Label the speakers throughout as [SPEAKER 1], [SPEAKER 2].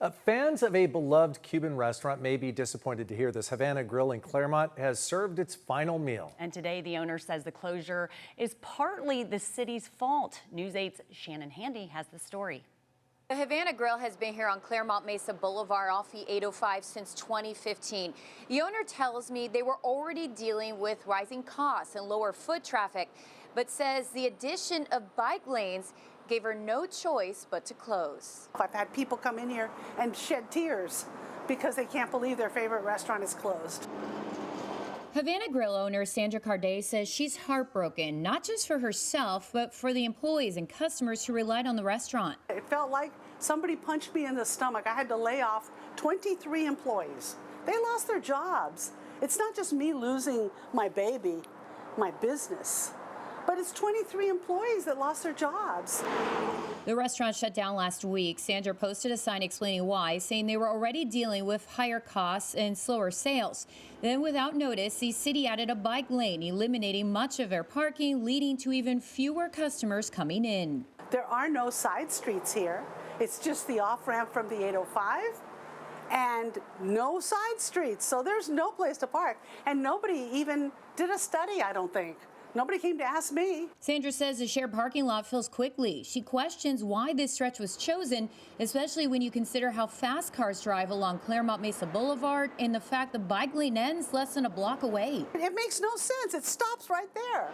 [SPEAKER 1] Fans of a beloved Cuban restaurant may be disappointed to hear this. Havana Grill in Clairemont has served its final meal.
[SPEAKER 2] And today, the owner says the closure is partly the city's fault. News 8's Shannon Handy has the story.
[SPEAKER 3] The Havana Grill has been here on Clairemont Mesa Boulevard off the 805 since 2015. The owner tells me they were already dealing with rising costs and lower foot traffic, but says the addition of bike lanes gave her no choice but to close.
[SPEAKER 4] I've had people come in here and shed tears because they can't believe their favorite restaurant is closed.
[SPEAKER 5] Havana Grill owner Sandra Carday says she's heartbroken, not just for herself, but for the employees and customers who relied on the restaurant.
[SPEAKER 4] It felt like somebody punched me in the stomach. I had to lay off 23 employees. They lost their jobs. It's not just me losing my baby, my business, but it's 23 employees that lost their jobs.
[SPEAKER 5] The restaurant shut down last week. Sandra posted a sign explaining why, saying they were already dealing with higher costs and slower sales. Then, without notice, the city added a bike lane, eliminating much of their parking, leading to even fewer customers coming in.
[SPEAKER 4] There are no side streets here. It's just the off-ramp from the 805 and no side streets. So there's no place to park. And nobody even did a study, I don't think. Nobody came to ask me.
[SPEAKER 5] Sandra says the shared parking lot fills quickly. She questions why this stretch was chosen, especially when you consider how fast cars drive along Clairemont Mesa Boulevard and the fact the bike lane ends less than a block away.
[SPEAKER 4] It makes no sense. It stops right there.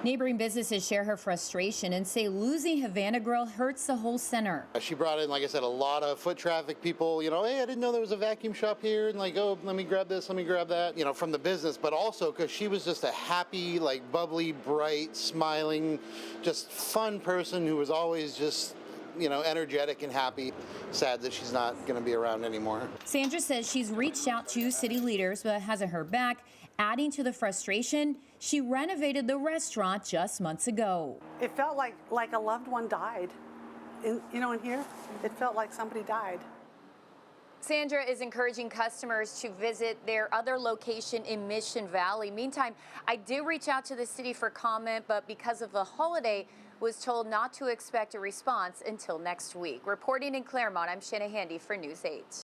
[SPEAKER 5] Neighboring businesses share her frustration and say losing Havana Grill hurts the whole center.
[SPEAKER 6] She brought in, like I said, a lot of foot traffic, people, hey, I didn't know there was a vacuum shop here, and oh, let me grab this, let me grab that, from the business, but also because she was just a happy, bubbly, bright, smiling, just fun person who was always just energetic and happy. Sad that she's not going to be around anymore.
[SPEAKER 5] Sandra says she's reached out to city leaders but hasn't heard back. Adding to the frustration, she renovated the restaurant just months ago.
[SPEAKER 4] It felt like a loved one died. In here, it felt like somebody died.
[SPEAKER 3] Sandra is encouraging customers to visit their other location in Mission Valley. Meantime, I did reach out to the city for comment, but because of the holiday, was told not to expect a response until next week. Reporting in Clairemont, I'm Shannon Handy for News 8.